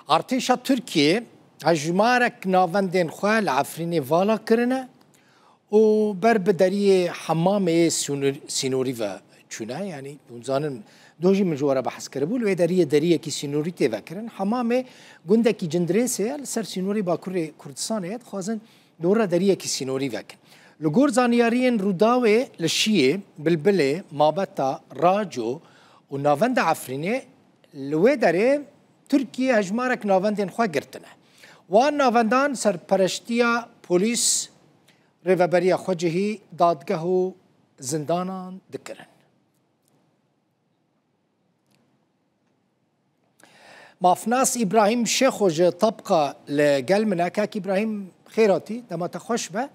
ارتشا ترکیه هجمارك ناوندين خواه لعفرين فالا كرنا و بر بدري حمام سينوري و چونه يعني بونزانن دوجي مجوره بحث كربول و دريه كي سينوري تفكرن حمام گندكي جندريسه سر سينوري باكور كردستان خازن دورا دريه كي سينوري وكن لغور زانيارين روداوي لشيه بلبله مابتا راجو و ناوند عفرينه لوي دره تركيا هجمارك ناوندين خواه گرتنه وان ناوندان سرپرشتیا پولیس ریوبریا خوجهی دادگاه و زندانان دکرن. مافناس إبراهيم شيخوج طبقة لقل منا كاك إبراهيم خيراتي دما تخوش به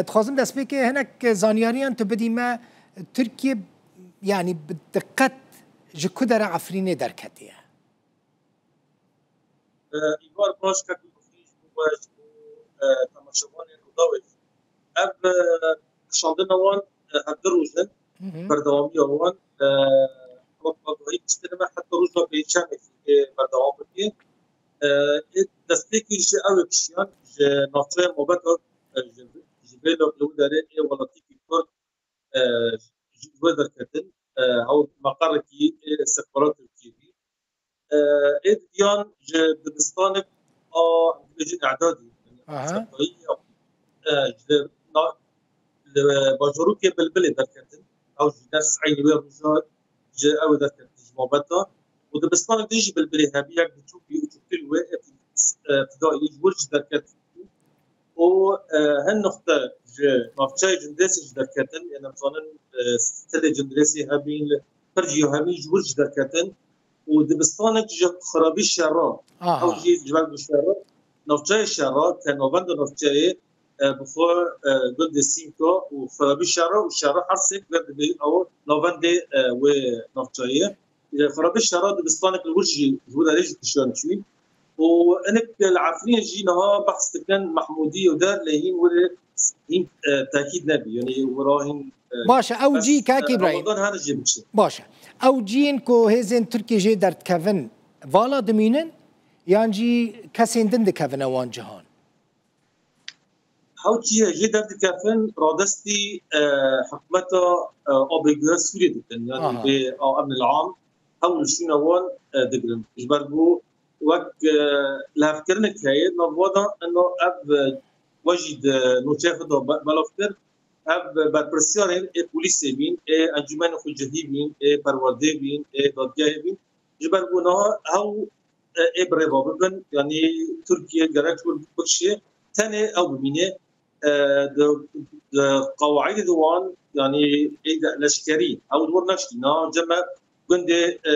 تخازم دست بي که هناك زانياريان تبدي ما تركيا يعني بالدقت جكودر عفريني دركتيه. ایوار باش که گفتیش باش تماشاوان روداوی اب شاندن وان هدر روزن بردوامی وان آگاهی کشتن ما حتی روز را بیچنه که بردوام بودی دسته که جه اوه کشیان جه نافچه موبت جبه لگلو داره ولاتی که کرد جبه در کردن او مقر که استخبارات ترکیه اید دیان جه دبستان جه اعدادی جه باجرو که بلبلی در کردن او جه درس عینی و رجال جه او در کردن جه مابتا و دبستان دیجی بلبلی همی یک بچوکی و چوکی و ابتدایی جورج در کردن و هن نقطه جه نافچه جندرسی جه در کردن یعنی مزانن ستل جندرسی همین پرجیو همی جورج در کردن و دبستانك جا خرابي الشارع او جي جبال بالشارع نوفجاي الشارع كان نوفند نوفجاي بخو ضد سينكو وخرابي الشارع والشارع حرسك او نوفند ونوفجاي خرابي الشارع دبستانك الوجي جودا ليش تشون شوي وانك العفرين جينها بحث كان محموديه ودار لهين ولا تاكيد نبي يعني وراهن باشا او جي كاكي ابراهيم باشا او جين كو هزين تركي جي درت كافن فالا دمينن يعني جي كاسين دند كافن اوان جهان او جي درت كافن رادستي حكمته اوبيغور سوري دكن يعني بالامن العام او شنوان دقرن جبربو وقت لا فكرنا كاي نوضا انه اب وجد نوتشافدو بالافكر اب برپرسیان پلیس بین انجمن خجهی بین پرورده بین دادگاه بین جبر گناه او ابروا ببن يعني تركيا جرت والبكشة ثاني او بمينه قواعد دوان يعني لشكري او دور نشتنا جمع قند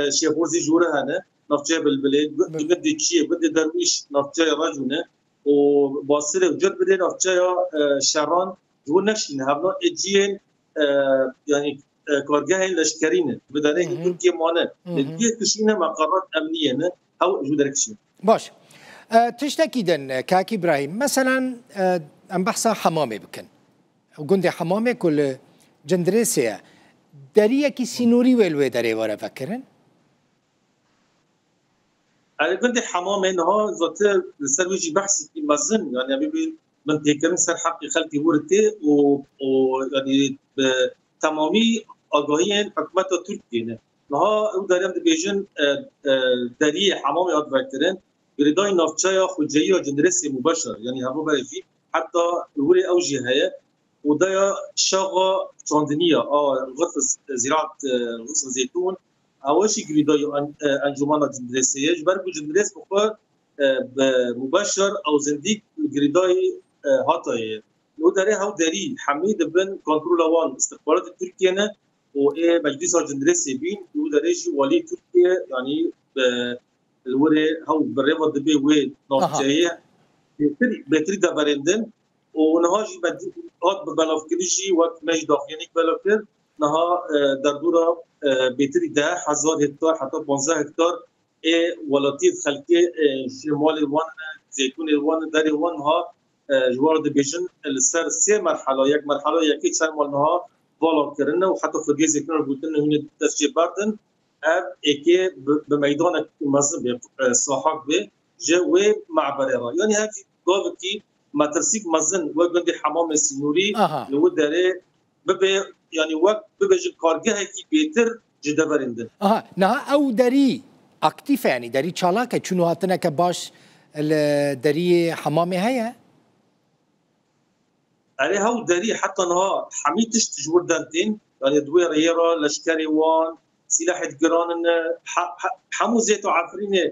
شيخورزي جوره هنا نفجه بالبلاد قند شيء قند درويش نفجه رجونه وباصره وجد بده نفجه شران دور نشین هفنا اجین يعني کارگاه لشکرینه بدانه ترکیه مانه دیگه کشینه مقرات امنیه نه او جودرکشین باش تشتكيدن كاكي ابراهيم مثلا ام بحثا حمامه بكن وقندي حمامه كل جندريسيا داريه كي سينوري ويلوي داري ورا فكرن انا قندي حمامه انها ذات سرويجي بحث في مزن يعني بيبي من تكرن سر حق خلقي ورته ويعني تمامي آگاهی حکومت ترکیه نه او داریم دیجن دری حمام یاد بکرن بردای نافچه یا خودجایی یا جندرسی مباشر یعنی هوا برفی حتی ولی اوجی هست و دایا شاغا چاندنیا غرف زراعت غرف زیتون اوشی گریدای انجمن جندرسیه جبر جندرس بخور مباشر او زندیک گریدای هاتایه او داره هاو داری حمید بن کنترل وان استخبارات ترکیه نه و مجلس جندرسي بين ودريجي ولي تركيا يعني الوري هاو بالريفا دبي وي نوتجايه بتري دا برندن ونهاجي بدي قد ببلافكريجي وقت ماجي داخلينيك بلافكر نها دردورا بتري دا 1000 هكتار حتى 15 هكتار ولطيف خلقي شمال وان زيتون الوان داري وان ها جوار دبيجن السر سي مرحله يك مرحله يكي شمال نها بالا کردن و حتی فرگیز کنار بودن هنوز دستش بردن اب اکی به میدان مزن به ساحق به جو معبره يعني هذه قابتي ما ترسيك مزن وقت حمام السنوري لو داره ببي يعني وقت ببي كارجه كي بيتر جدا برندن نه او داری اکتیف يعني داری چالاکه چونو هاتنه که باش داری حمامي هيا عليه هاو داري حتى نها حميتش تجور دانتين يعني دوي ريرا لشكري وان سلاح جران حمو زيتو عفرينه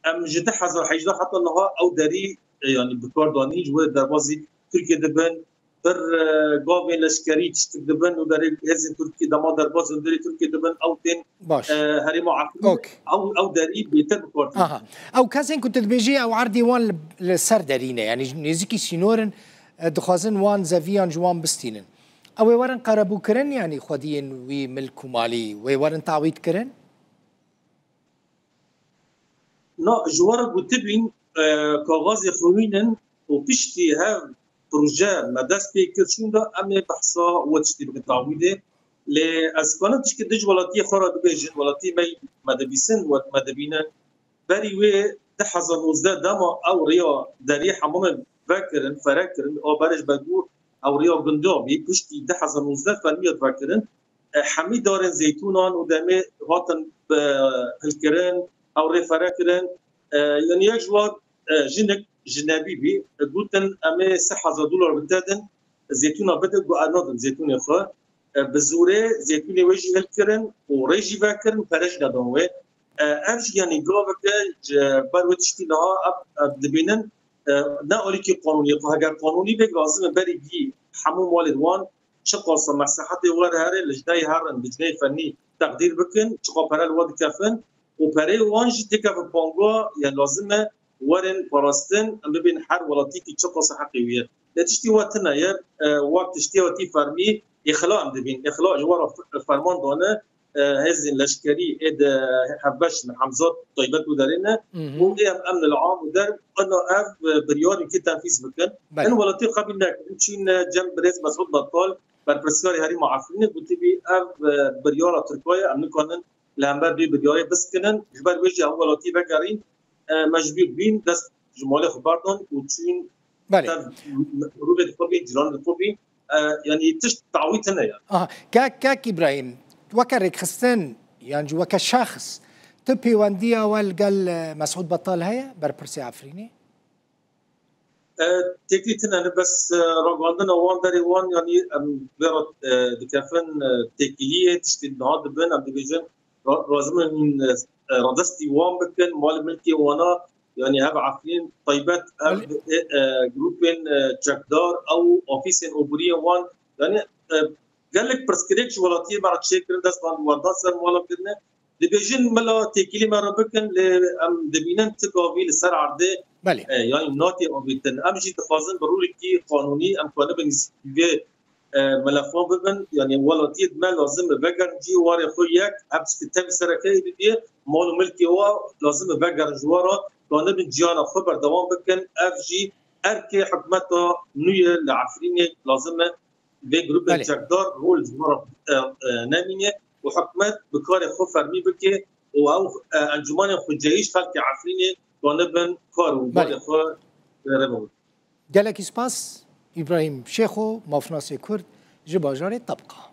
ام جدا حزر حيجدا حتى نها او داري يعني بكارداني جوه دروازي تركيا دبن بر قابل لشكري تشتك دبن وداري هزن تركيا دما درباز وداري تركيا دبن او تين باش هريمو عفرينه او داري بيتر بكارداني او كازين كنت تبيجي او عردي وان لسر دارينه يعني نزيكي سينورن دخوازن وان زفيان جوان بستينن او ورن قربو كرن يعني خودين وي ملكو مالي وي ورن تعويض كرن لا جوار بوتبين كاغاز خوينن وبشتي ها بروجا مداس بيكرشون دا امي بحثا وتشتي بتعويضه لاسكانه تشكي دج ولاتي خرا دبيجن ولاتي مي مدبيسن ومدبينا بري وي تحزن وزدا دما او ريا دري حمام فاكرن فراكرن او برج بقول او رياض بندوبي بشتي دحز المزداد فالمية فاكرن حميد دارن زيتونان ودمي هاتن بالكرن او ري فراكرن يعني يجوا جنك جنابي بي قلتن امي $6 بتادن زيتونه بدل قانون زيتون خو بزوره زيتوني وجه الكرن وريجي فاكرن فرج دادوي امش يعني قابك باروتشتي لها دبينن نه اولی که قانونی اگر قانونی به لازم بری بی حموم والدوان چه قاصه مصلحت ور هره لجنای هرن لجنای فنی تقدیر بکن چه پرال ود کفن و پره وانج تکف بانگا یا لازمه ورن پاراستن ام ببین هر ولاتی که چه قاصه حقیقیه تشتی وقتنا یا وقت تشتی وقتی فرمی اخلاء ام ببین اخلاء جوار فرمان دانه هزن لشكري اد حبش حمزات طيبات ودارنا وقيم امن العام ودار انه اف بريوري كي تنفيذ بكن ان ولاتي قبلنا تشين جنب رئيس مسعود بطال بالبرسكاري هاري معفرين قلت بي اف بريورا تركيا ام كانن لامبر بي بريوري بس كنن جبر وجه ولاتي بقارين مجبور بين دست جمال خبردان وتشين بله روبه خوبي جيران خوبي يعني تش تعويضنا يعني كاك ابراهيم وكرك خستن يعني وك شخص تبي وانديا والقال مسعود بطال هيا بربرسي عفريني تكليتنا انا بس رغندنا وان داري وان يعني بيرت دكافن تكليه تشتي نهاد بين ام ديفيجن لازم من ردستي وان بكن مال ملكي وانا يعني هب عفرين طيبات جروبين تشكدار او اوفيسين اوبريه وان يعني قال لك برسكريكش ولاتي بعد شيء كرن داس بان ورداسر ولا كرنا دبيجن ملا تيكلي مره بكن ام دبينن تقاوي لسر عرضه يعني نوتي او بيتن امشي تخازن برولي كي قانوني ام كنا بنسبيه ملفون ببن يعني ولاتي ما لازم بقر جي واري خوياك ابس تتبع سركاي بي مال ملكي هو لازم بقر جوارا كنا بنجيانا خبر دوام بكن اف جي اركي حكمته نيه لعفريني لازم به جروب الجردار هو الجمهور نامينه وحكمت بكار خو فرمي بكي او انجمان خجايش خلق عفرينه طالبا كارو بعد خو ربو جالك سباس ابراهيم شيخو مافناسي كرد جباجاري طبقه